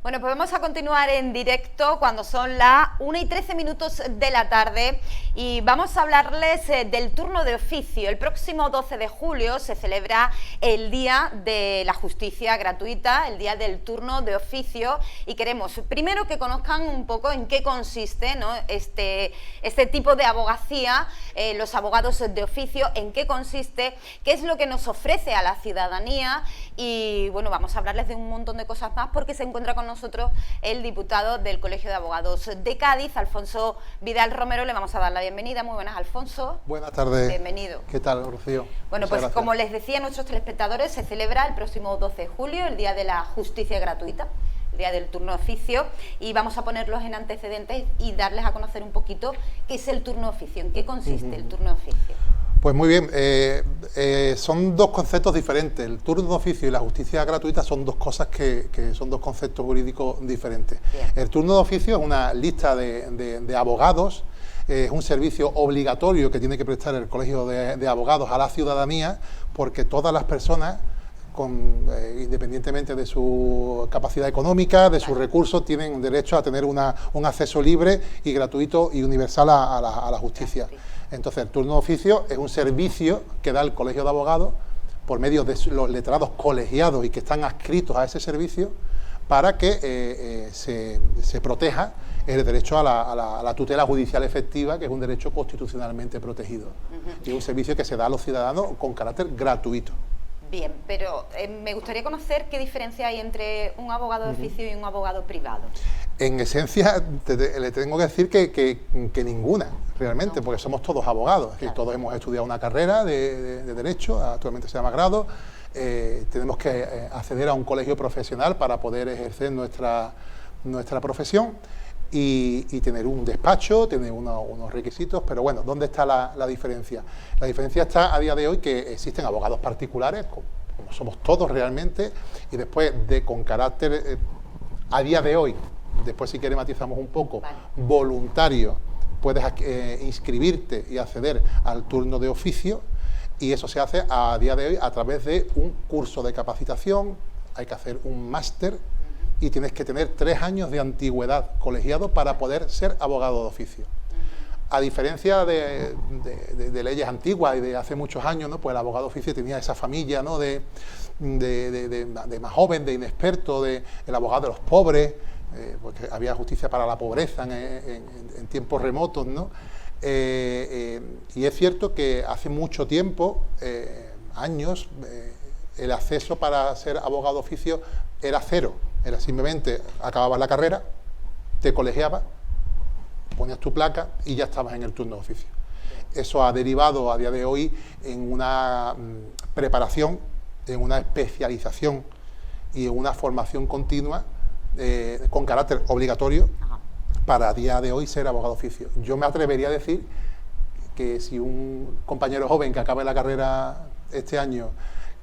Bueno, pues vamos a continuar en directo cuando son las 1:13 de la tarde y vamos a hablarles del turno de oficio. El próximo 12 de julio se celebra el Día de la Justicia Gratuita, el Día del Turno de Oficio, y queremos primero que conozcan un poco en qué consiste, ¿no?, este tipo de abogacía, los abogados de oficio, en qué consiste, qué es lo que nos ofrece a la ciudadanía y bueno, vamos a hablarles de un montón de cosas más porque se encuentra con nosotros el diputado del Colegio de Abogados de Cádiz, Alfonso Vidal Romero. Le vamos a dar la bienvenida. Muy buenas, Alfonso. Buenas tardes. Bienvenido. ¿Qué tal, Rocío? Bueno, pues como les decía a nuestros telespectadores, se celebra el próximo 12 de julio, el Día de la Justicia Gratuita, el Día del Turno de Oficio, y vamos a ponerlos en antecedentes y darles a conocer un poquito qué es el turno de oficio, en qué consiste el turno de oficio. Pues muy bien, son dos conceptos diferentes. El turno de oficio y la justicia gratuita son dos cosas que son dos conceptos jurídicos diferentes. Bien. El turno de oficio es una lista de abogados, es un servicio obligatorio que tiene que prestar el Colegio de Abogados a la ciudadanía, porque todas las personas, independientemente de su capacidad económica, de sus recursos, tienen derecho a tener un acceso libre y gratuito y universal a la justicia. Entonces, el turno de oficio es un servicio que da el Colegio de Abogados por medio de los letrados colegiados y que están adscritos a ese servicio para que se proteja el derecho a la tutela judicial efectiva, que es un derecho constitucionalmente protegido. Y es un servicio que se da a los ciudadanos con carácter gratuito. Bien, pero me gustaría conocer qué diferencia hay entre un abogado de oficio y un abogado privado. En esencia, le tengo que decir que ninguna, realmente, No. porque somos todos abogados, Claro. todos hemos estudiado una carrera de Derecho, actualmente se llama grado, tenemos que acceder a un colegio profesional para poder ejercer nuestra profesión y tener un despacho, tener unos requisitos, pero bueno, ¿dónde está la diferencia? La diferencia está a día de hoy que existen abogados particulares, como somos todos realmente, y después con carácter, a día de hoy, después si quiere matizamos un poco, Vale. voluntario, puedes inscribirte y acceder al turno de oficio, y eso se hace a día de hoy a través de un curso de capacitación, hay que hacer un máster, y tienes que tener 3 años de antigüedad colegiado para poder ser abogado de oficio. A diferencia de leyes antiguas y de hace muchos años, ¿no?, pues el abogado de oficio tenía esa familia, ¿no?, de más joven, de inexperto, el abogado de los pobres, porque había justicia para la pobreza en tiempos remotos, ¿no? Y es cierto que hace mucho tiempo, años, el acceso para ser abogado de oficio era cero. Era simplemente, acababas la carrera, te colegiabas, ponías tu placa y ya estabas en el turno de oficio. Eso ha derivado a día de hoy en una preparación, en una especialización y en una formación continua con carácter obligatorio para a día de hoy ser abogado de oficio. Yo me atrevería a decir que si un compañero joven que acabe la carrera este año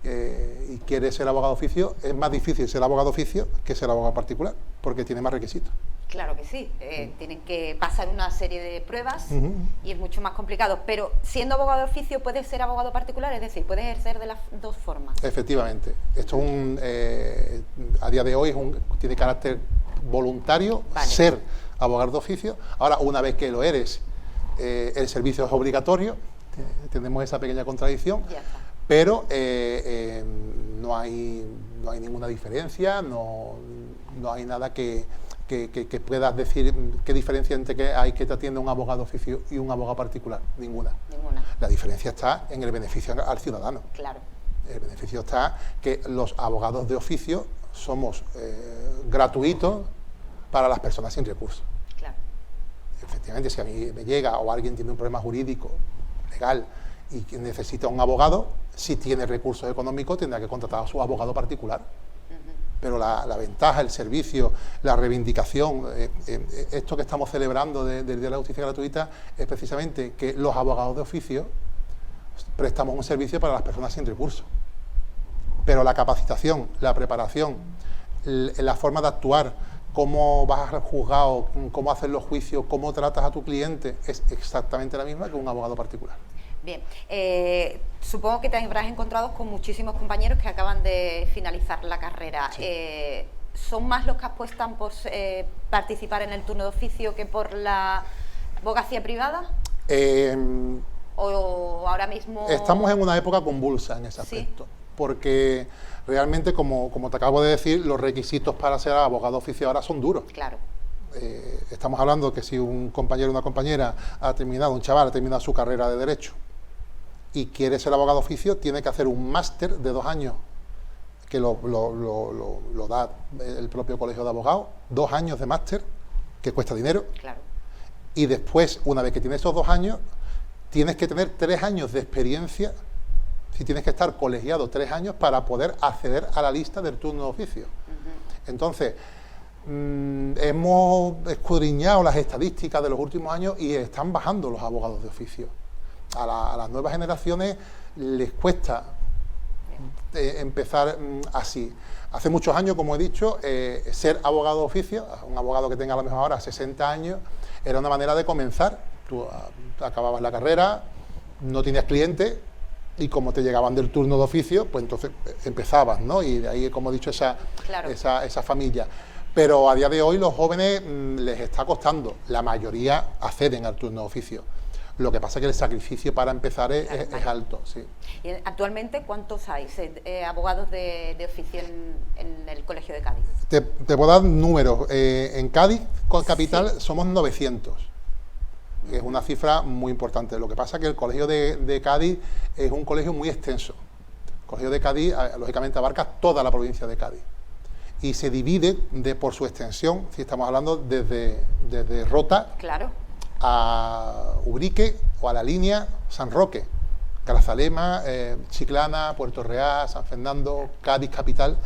y quiere ser abogado de oficio, es más difícil ser abogado de oficio que ser abogado particular, porque tiene más requisitos. Claro que sí, tienen que pasar una serie de pruebas y es mucho más complicado, pero siendo abogado de oficio puedes ser abogado particular, es decir, puedes ejercer de las dos formas. Efectivamente, esto es a día de hoy tiene carácter voluntario, Vale. Ser abogado de oficio. Ahora, una vez que lo eres, el servicio es obligatorio, tenemos esa pequeña contradicción. Ya está. Pero no hay ninguna diferencia, no hay nada que puedas decir qué diferencia entre que hay que te atienda un abogado de oficio y un abogado particular. Ninguna. Ninguna. La diferencia está en el beneficio al ciudadano. Claro. El beneficio está que los abogados de oficio somos gratuitos para las personas sin recursos. Claro. Efectivamente, si a mí me llega o alguien tiene un problema jurídico, legal, y que necesita un abogado, si tiene recursos económicos tendrá que contratar a su abogado particular. Pero la ventaja, el servicio, la reivindicación, esto que estamos celebrando del Día de la Justicia Gratuita es precisamente que los abogados de oficio prestamos un servicio para las personas sin recursos. Pero la capacitación, la preparación, la forma de actuar, cómo vas al juzgado, cómo haces los juicios, cómo tratas a tu cliente, es exactamente la misma que un abogado particular. Bien, supongo que te habrás encontrado con muchísimos compañeros que acaban de finalizar la carrera. Sí. ¿son más los que apuestan por participar en el turno de oficio que por la abogacía privada? ¿O ahora mismo...? Estamos en una época convulsa en ese aspecto, porque realmente, como te acabo de decir, los requisitos para ser abogado oficio ahora son duros. Claro. Estamos hablando que si un compañero o una compañera un chaval ha terminado su carrera de Derecho y quiere ser abogado oficio, tiene que hacer un máster de 2 años, que lo da el propio Colegio de Abogados, 2 años de máster, que cuesta dinero. Claro. Y después, una vez que tienes esos 2 años, tienes que tener 3 años de experiencia, si tienes que estar colegiado 3 años para poder acceder a la lista del turno de oficio. Entonces, hemos escudriñado las estadísticas de los últimos años y están bajando los abogados de oficio. A las nuevas generaciones les cuesta empezar así. Hace muchos años, como he dicho, ser abogado de oficio, un abogado que tenga a lo mejor ahora 60 años, era una manera de comenzar. Tú acababas la carrera, no tenías clientes, y como te llegaban del turno de oficio, pues entonces empezabas, ¿no? Y de ahí, como he dicho, esa familia. Pero a día de hoy los jóvenes les está costando, la mayoría acceden al turno de oficio. Lo que pasa es que el sacrificio para empezar es alto, sí. ¿Y actualmente cuántos hay abogados de oficio en el Colegio de Cádiz? Te puedo dar números. En Cádiz, con capital, somos 900. Es una cifra muy importante. Lo que pasa es que el Colegio de Cádiz es un colegio muy extenso. El Colegio de Cádiz, lógicamente, abarca toda la provincia de Cádiz. Y se divide por su extensión, si estamos hablando desde Rota, claro, a Ubrique o a la línea San Roque, Grazalema, Chiclana, Puerto Real, San Fernando, Cádiz capital.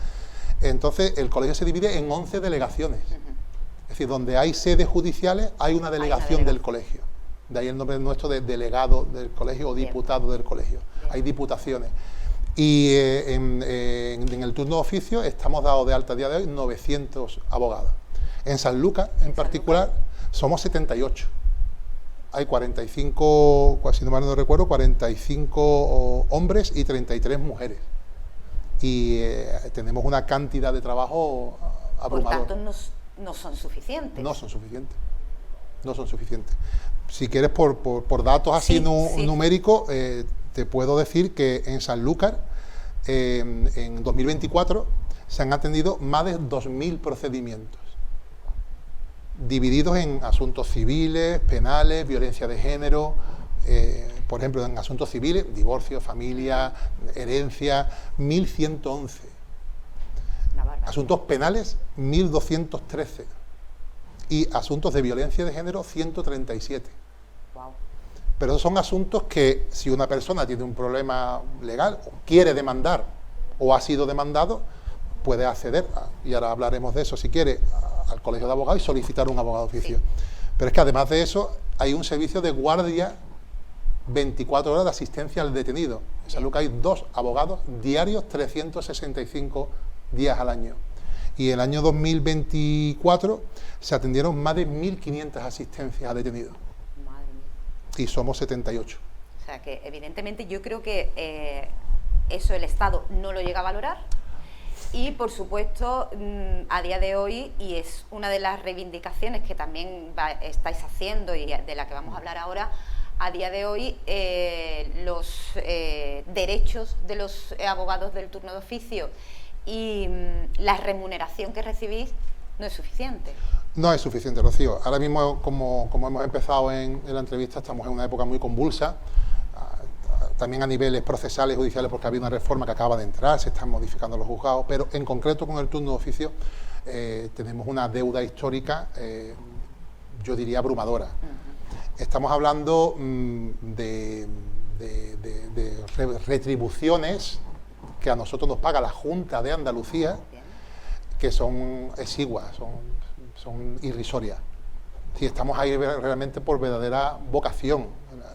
Entonces el colegio se divide en 11 delegaciones. Es decir, donde hay sedes judiciales hay una delegación del colegio. De ahí el nombre nuestro de delegado del colegio o diputado del colegio. Hay diputaciones. Y en el turno de oficio estamos dados de alta a día de hoy 900 abogados. En Sanlúcar, en particular, somos 78. Hay 45, si no mal no recuerdo, 45 hombres y 33 mujeres. Y tenemos una cantidad de trabajo abrumadora. Por tanto, no son suficientes. No son suficientes. No son suficientes. Si quieres, por datos así numéricos, te puedo decir que en Sanlúcar, en 2024, se han atendido más de 2.000 procedimientos, divididos en asuntos civiles, penales, violencia de género, por ejemplo, en asuntos civiles, divorcio, familia, herencia, 1.111. Asuntos penales, 1.213. Y asuntos de violencia de género, 137. Wow. Pero son asuntos que, si una persona tiene un problema legal, o quiere demandar, o ha sido demandado, puede acceder, y ahora hablaremos de eso si quiere, al Colegio de Abogados y solicitar un abogado de oficio. Sí. Pero es que además de eso, hay un servicio de guardia 24 horas de asistencia al detenido. En Sanlúcar hay 2 abogados diarios, 365 días al año. Y el año 2024 se atendieron más de 1.500 asistencias a detenidos. Madre mía. Y somos 78. O sea que evidentemente yo creo que eso el Estado no lo llega a valorar. Y, por supuesto, a día de hoy, y es una de las reivindicaciones que también estáis haciendo y de la que vamos a hablar ahora, a día de hoy los derechos de los abogados del turno de oficio y la remuneración que recibís no es suficiente. No es suficiente, Rocío. Ahora mismo, como hemos empezado en la entrevista, estamos en una época muy convulsa. También a niveles procesales, judiciales, porque ha habido una reforma que acaba de entrar, se están modificando los juzgados, pero en concreto con el turno de oficio tenemos una deuda histórica, yo diría abrumadora. Estamos hablando de retribuciones que a nosotros nos paga la Junta de Andalucía, que son exiguas, son irrisorias. Si estamos ahí realmente por verdadera vocación,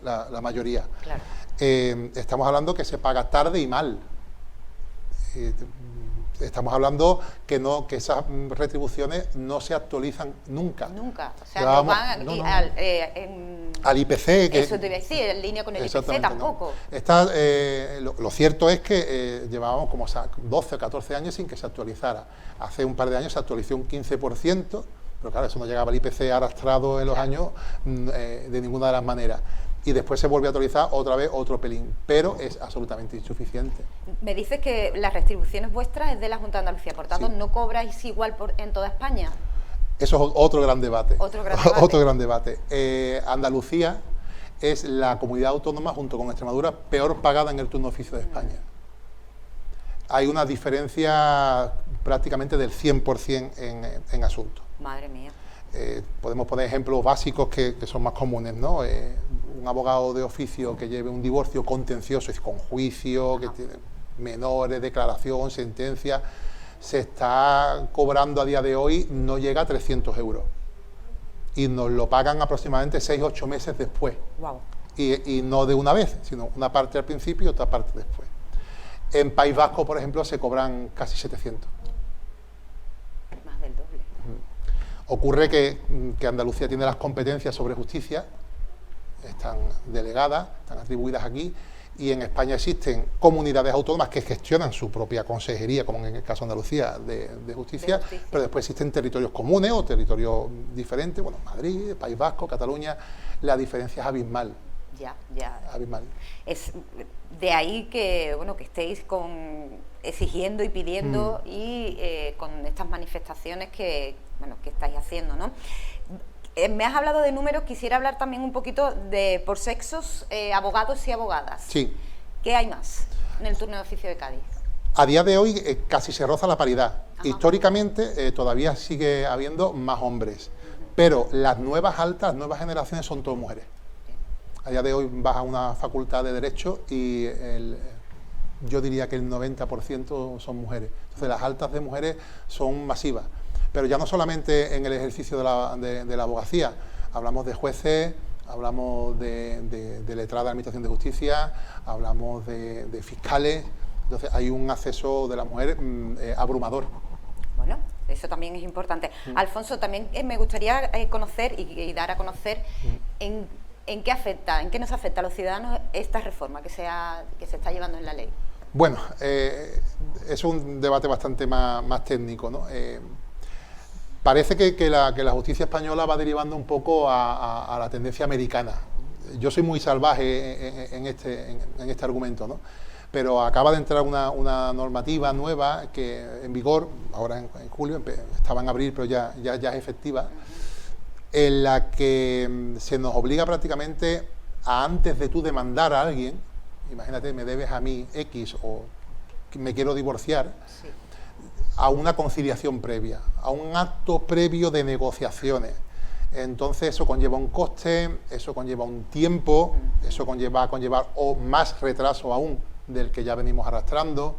la mayoría. Claro. Estamos hablando que se paga tarde y mal. estamos hablando que esas retribuciones no se actualizan nunca. Nunca, o sea, Llevábamos- no van no. al Al IPC, que eso te iba a decir, en línea con el IPC exactamente, tampoco. no. Lo cierto es que llevábamos como 12 o 14 años sin que se actualizara. Hace un par de años se actualizó un 15%, pero claro, eso no llegaba al IPC arrastrado en los años de ninguna de las maneras. Y después se volvió a actualizar otra vez otro pelín, pero es absolutamente insuficiente. Me dices que las retribuciones vuestras es de la Junta de Andalucía, por tanto, Sí. ¿no cobráis igual en toda España? Eso es otro gran debate. Otro gran debate. Otro gran debate. Andalucía es la comunidad autónoma, junto con Extremadura, peor pagada en el turno de oficio de España. Hay una diferencia prácticamente del 100% en asuntos. Madre mía. Podemos poner ejemplos básicos que son más comunes, ¿no? Un abogado de oficio que lleve un divorcio contencioso, es decir, con juicio, que tiene menores, declaración, sentencia, se está cobrando a día de hoy, no llega a 300 euros. Y nos lo pagan aproximadamente 6 o 8 meses después. Wow. Y no de una vez, sino una parte al principio y otra parte después. En País Vasco, por ejemplo, se cobran casi 700. Más del doble. Ocurre que Andalucía tiene las competencias sobre justicia, están delegadas, están atribuidas aquí, y en España existen comunidades autónomas que gestionan su propia consejería, como en el caso de Andalucía, de justicia, pero después existen territorios comunes o territorios diferentes, bueno, Madrid, País Vasco, Cataluña, la diferencia es abismal. Ya. Abismal. Es de ahí que, bueno, que estéis exigiendo y pidiendo y con estas manifestaciones que estáis haciendo, ¿no? Me has hablado de números, quisiera hablar también un poquito de por sexos, abogados y abogadas. Sí. ¿Qué hay más en el turno de oficio de Cádiz? A día de hoy casi se roza la paridad. Ajá. Históricamente todavía sigue habiendo más hombres, pero las nuevas generaciones son todas mujeres. A día de hoy vas a una facultad de Derecho y yo diría que el 90% son mujeres. Entonces las altas de mujeres son masivas. Pero ya no solamente en el ejercicio de la abogacía, hablamos de jueces, hablamos de letrada de Administración de Justicia, hablamos de fiscales. Entonces hay un acceso de la mujer abrumador. Bueno, eso también es importante. Alfonso, también me gustaría conocer y dar a conocer en qué afecta, en qué nos afecta a los ciudadanos esta reforma que se está llevando en la ley. Bueno, es un debate bastante más técnico, ¿no? Parece que la justicia española va derivando un poco a la tendencia americana. Yo soy muy salvaje en este argumento, ¿no? Pero acaba de entrar una normativa nueva que en vigor, ahora en julio, estaba en abril, pero ya es efectiva, en la que se nos obliga prácticamente a, antes de tú demandar a alguien, imagínate, me debes a mí X o me quiero divorciar, Sí. a una conciliación previa, a un acto previo de negociaciones. Entonces eso conlleva un coste, eso conlleva un tiempo, eso va a conllevar o más retraso aún del que ya venimos arrastrando,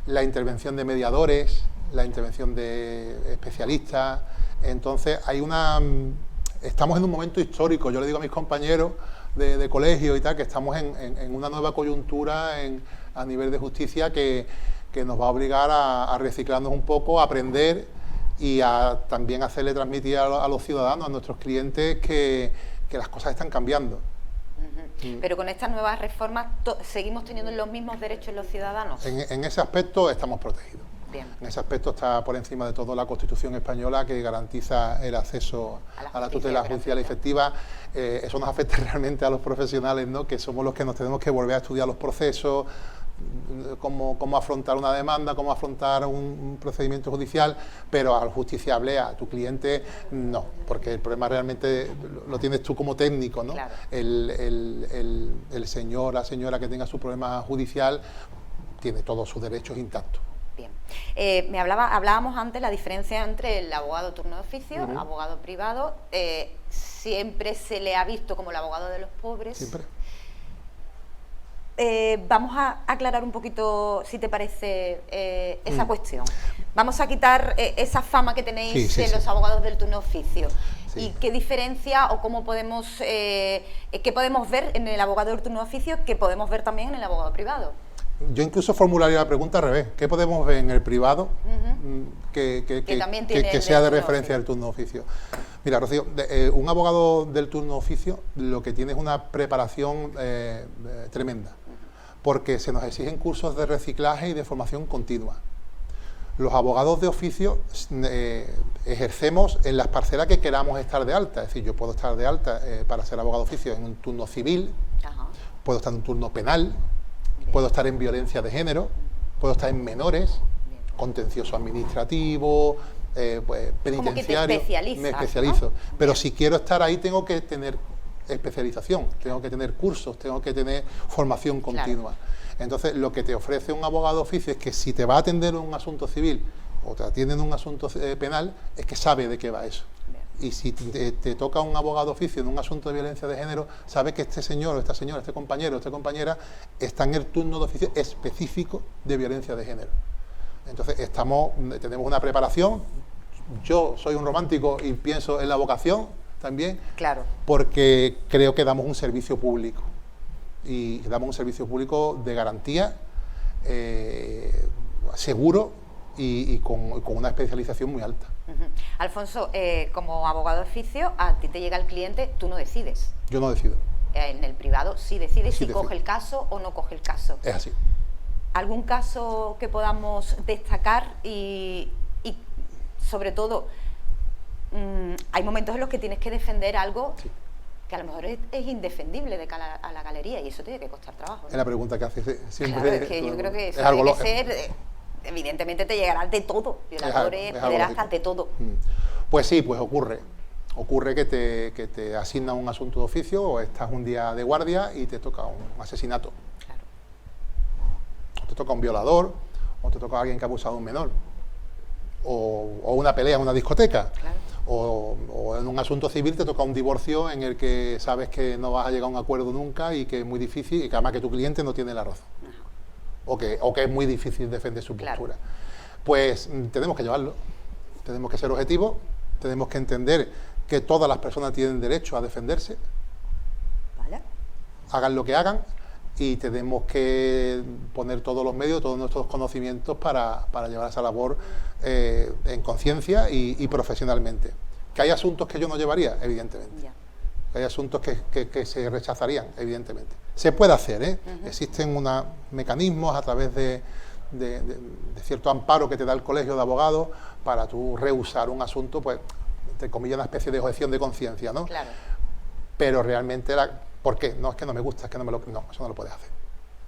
la intervención de mediadores, la intervención de especialistas. Entonces estamos en un momento histórico. Yo le digo a mis compañeros de colegio y tal que estamos en una nueva coyuntura a nivel de justicia que nos va a obligar a reciclarnos un poco, a aprender y a también hacerle transmitir a los ciudadanos, a nuestros clientes, que las cosas están cambiando. Pero con estas nuevas reformas, ¿seguimos teniendo los mismos derechos los ciudadanos? En ese aspecto estamos protegidos. Bien. En ese aspecto está por encima de todo la Constitución española, que garantiza el acceso a la tutela judicial efectiva. Eso nos afecta realmente a los profesionales, ¿no? Que somos los que nos tenemos que volver a estudiar los procesos, cómo afrontar una demanda, cómo afrontar un procedimiento judicial, pero al justiciable, a tu cliente, no, porque el problema realmente lo tienes tú como técnico, ¿no? Claro. El señor, la señora que tenga su problema judicial tiene todos sus derechos intactos. Bien. Hablábamos antes la diferencia entre el abogado turno de oficio, abogado privado. Siempre se le ha visto como el abogado de los pobres. Siempre. Vamos a aclarar un poquito, si te parece, esa cuestión. Vamos a quitar esa fama que tenéis de los abogados del turno de oficio. Sí. ¿Y qué diferencia o cómo podemos, qué podemos ver en el abogado del turno de oficio que podemos ver también en el abogado privado? Yo incluso formularía la pregunta al revés. ¿Qué podemos ver en el privado también tiene que sea de turno de referencia oficio? del turno de oficio? Mira, Rocío, un abogado del turno de oficio lo que tiene es una preparación tremenda, porque se nos exigen cursos de reciclaje y de formación continua. Los abogados de oficio ejercemos en las parcelas que queramos estar de alta. Es decir, yo puedo estar de alta para ser abogado de oficio en un turno civil, Ajá. puedo estar en un turno penal, Bien. puedo estar en violencia de género, puedo estar en menores, Bien. contencioso administrativo, pues, penitenciario. especializas, Me especializo. ¿no? Pero Bien. si quiero estar ahí tengo que tener especialización, tengo que tener cursos, tengo que tener formación continua. Entonces, lo que te ofrece un abogado de oficio es que si te va a atender un asunto civil o te atienden un asunto penal, es que sabe de qué va eso. Bien. Y si te toca un abogado de oficio en un asunto de violencia de género, sabe que este señor o esta señora, este compañero o esta compañera está en el turno de oficio específico de violencia de género. Entonces, tenemos una preparación. Yo soy un romántico y pienso en la vocación también, Claro. porque creo que damos un servicio público. Y damos un servicio público de garantía, seguro y con una especialización muy alta. Ujú. Alfonso, como abogado de oficio, a ti te llega el cliente, tú no decides. Yo no decido, En el privado sí decides Sí si decido. coge el caso o no coge el caso. es así. ¿Algún caso que podamos destacar y sobre todo, hay momentos en los que tienes que defender algo Sí. que a lo mejor es indefendible de cara a la galería y eso tiene que costar trabajo? Es la pregunta que haces siempre. Claro, es que yo creo que eso es algo tiene que lo- ser, evidentemente te llegará de todo, violadores, es algo pederastas, lógico. de todo. Pues sí, pues ocurre. Ocurre que te asignan un asunto de oficio o estás un día de guardia y te toca un asesinato. Claro. O te toca un violador, o te toca alguien que ha abusado de un menor. O una pelea en una discoteca. Claro. O en un asunto civil te toca un divorcio en el que sabes que no vas a llegar a un acuerdo nunca y que es muy difícil y que además que tu cliente no tiene la razón. Ajá. O que es muy difícil defender su Claro. postura. Pues tenemos que llevarlo, tenemos que ser objetivos, tenemos que entender que todas las personas tienen derecho a defenderse, ¿Vale? hagan lo que hagan, y tenemos que poner todos los medios, todos nuestros conocimientos para llevar esa labor en conciencia y profesionalmente. ¿Que hay asuntos que yo no llevaría? Evidentemente. Ya. Hay asuntos que se rechazarían, evidentemente. Se puede hacer, ¿eh? Existen mecanismos a través de cierto amparo que te da el colegio de abogados para tú rehusar un asunto, pues, entre comillas, una especie de objeción de conciencia, ¿no? Claro. Pero realmente, ¿por qué? No, es que no me gusta, es que no, no, eso no lo puedes hacer.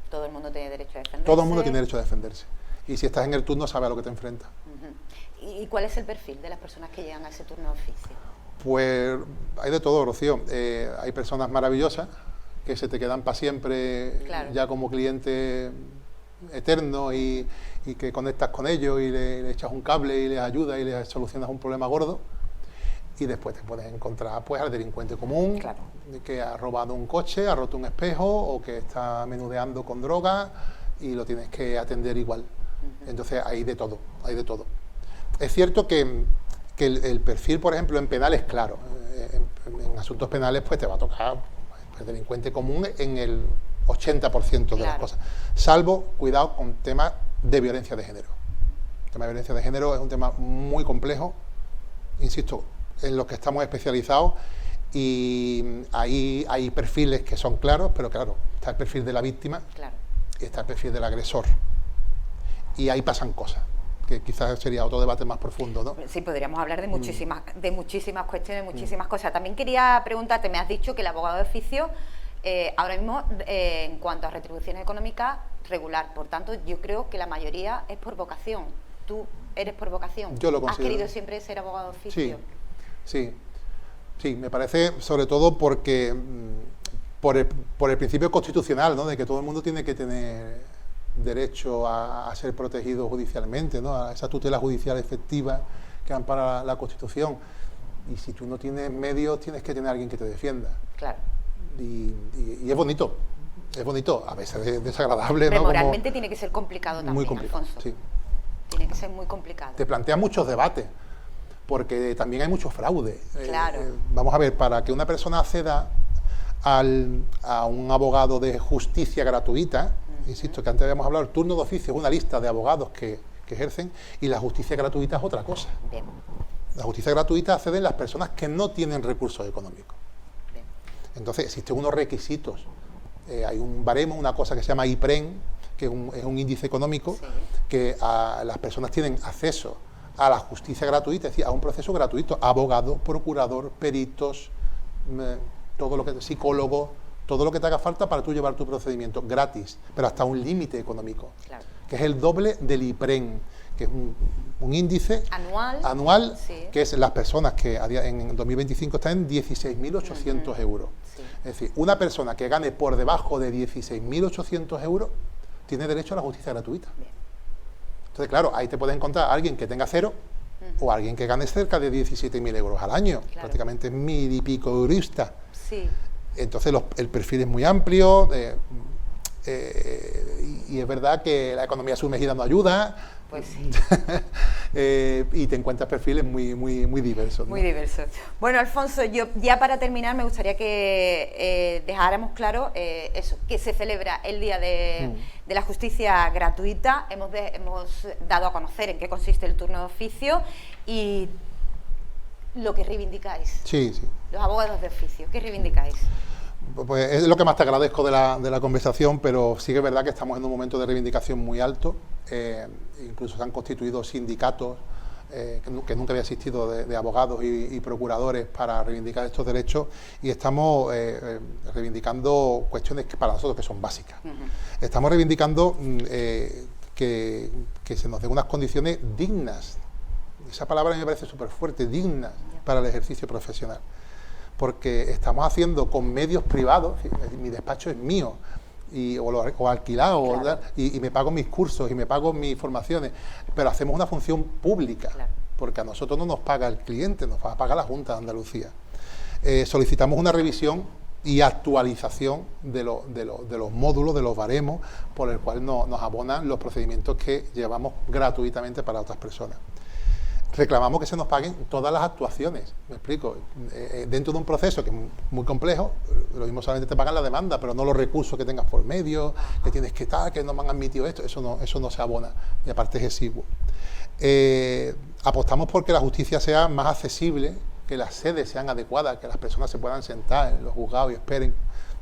Todo el mundo tiene derecho a defenderse. Todo el mundo tiene derecho a defenderse. Y si estás en el turno, sabes a lo que te enfrentas. Ujú. ¿Y cuál es el perfil de las personas que llegan a ese turno de oficio? Pues hay de todo, Rocío. Hay personas maravillosas que se te quedan para siempre, Claro. ya como cliente eterno, y que conectas con ellos y le echas un cable y les ayudas y les solucionas un problema gordo. Y después te puedes encontrar, pues, al delincuente común, Claro. que ha robado un coche, ha roto un espejo o que está menudeando con droga y lo tienes que atender igual. Entonces hay de todo, hay de todo. Es cierto que el perfil, por ejemplo, en penales, claro, en asuntos penales pues te va a tocar el delincuente común en el 80% de las Claro. cosas, salvo, cuidado, con temas de violencia de género. El tema de violencia de género es un tema muy complejo, insisto, en los que estamos especializados, y ahí hay perfiles que son claros, pero claro, está el perfil de la víctima Claro. y está el perfil del agresor. Y ahí pasan cosas, que quizás sería otro debate más profundo, ¿no? Sí, podríamos hablar de muchísimas cuestiones, muchísimas cosas. También quería preguntarte, me has dicho que el abogado de oficio, ahora mismo, en cuanto a retribución económica, regular. Por tanto, yo creo que la mayoría es por vocación. ¿Tú eres por vocación? Yo lo ¿Has considero. querido siempre ser abogado de oficio? Sí, me parece, sobre todo porque por el principio constitucional, ¿no?, de que todo el mundo tiene que tener derecho a ser protegido judicialmente, ¿no?, a esa tutela judicial efectiva que ampara la Constitución. Y si tú no tienes medios, tienes que tener a alguien que te defienda. Claro. Y es bonito, a veces es desagradable, ¿no? Moralmente tiene que ser complicado también, Muy complicado, Alfonso. sí. Tiene que ser muy complicado. Te plantea muchos debates, porque también hay mucho fraude. Claro. Vamos a ver, para que una persona acceda a un abogado de justicia gratuita, insisto, que antes habíamos hablado, el turno de oficio es una lista de abogados que ejercen, y la justicia gratuita es otra cosa. Bien. La justicia gratuita acceden las personas que no tienen recursos económicos. Bien. Entonces existen unos requisitos, hay un baremo, una cosa que se llama IPREN, que es un índice económico, Sí. que las personas tienen acceso a la justicia gratuita, es decir, a un proceso gratuito, abogado, procurador, peritos, todo lo que, psicólogo, todo lo que te haga falta para tú llevar tu procedimiento gratis, pero hasta un límite económico, Claro. que es el doble del IPREN, que es un índice Anual. Sí. que es las personas que en 2025 están en 16.800 euros. Sí. Es decir, una persona que gane por debajo de 16.800 euros tiene derecho a la justicia gratuita. Bien. Entonces, claro, ahí te puedes encontrar a alguien que tenga cero o alguien que gane cerca de 17.000 euros al año, Claro. prácticamente 1.000 y pico eurista. Sí. Entonces el perfil es muy amplio y es verdad que la economía sumergida no ayuda. Pues sí. Y te encuentras perfiles muy diversos, ¿no? Muy diversos. Bueno, Alfonso, yo ya para terminar me gustaría que dejáramos claro eso, que se celebra el Día de la Justicia Gratuita. Hemos dado a conocer en qué consiste el turno de oficio y lo que reivindicáis. Sí, sí. Los abogados de oficio, ¿qué reivindicáis? Pues es lo que más te agradezco de la conversación, pero sí que es verdad que estamos en un momento de reivindicación muy alto. Incluso se han constituido sindicatos que nunca había existido de abogados y procuradores para reivindicar estos derechos, y estamos reivindicando cuestiones que para nosotros que son básicas. Estamos reivindicando que se nos den unas condiciones dignas. Esa palabra a mí me parece súper fuerte, dignas para el ejercicio profesional. Porque estamos haciendo con medios privados, mi despacho es mío, o alquilado, Claro. y me pago mis cursos y me pago mis formaciones, pero hacemos una función pública, Claro. porque a nosotros no nos paga el cliente, nos va a pagar la Junta de Andalucía. Solicitamos una revisión y actualización de los módulos, de los baremos, por el cual nos abonan los procedimientos que llevamos gratuitamente para otras personas. Reclamamos que se nos paguen todas las actuaciones, me explico, dentro de un proceso que es muy complejo. Lo mismo solamente te pagan la demanda, pero no los recursos que tengas por medio, que tienes que estar, que no me han admitido esto, eso no se abona, y aparte es exiguo. Apostamos porque la justicia sea más accesible, que las sedes sean adecuadas, que las personas se puedan sentar en los juzgados y esperen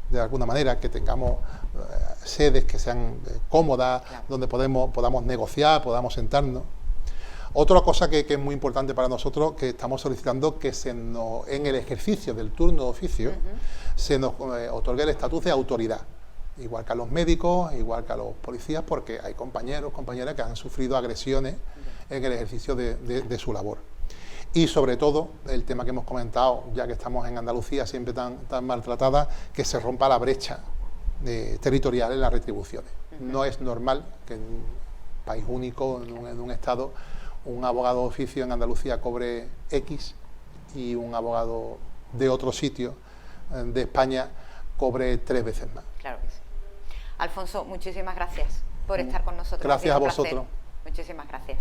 de alguna manera, que tengamos sedes que sean cómodas, Claro. donde podamos negociar, podamos sentarnos. Otra cosa que es muy importante para nosotros, que estamos solicitando que en el ejercicio del turno de oficio se nos otorgue el estatus de autoridad, igual que a los médicos, igual que a los policías, porque hay compañeros, compañeras que han sufrido agresiones en el ejercicio de su labor. Y sobre todo, el tema que hemos comentado, ya que estamos en Andalucía siempre tan maltratada, que se rompa la brecha territorial en las retribuciones. No es normal que en un país único, en un estado, un abogado de oficio en Andalucía cobre X y un abogado de otro sitio de España cobre 3 veces más. Claro que sí. Alfonso, muchísimas gracias por estar con nosotros. Gracias Ha sido a un placer. vosotros. Muchísimas gracias.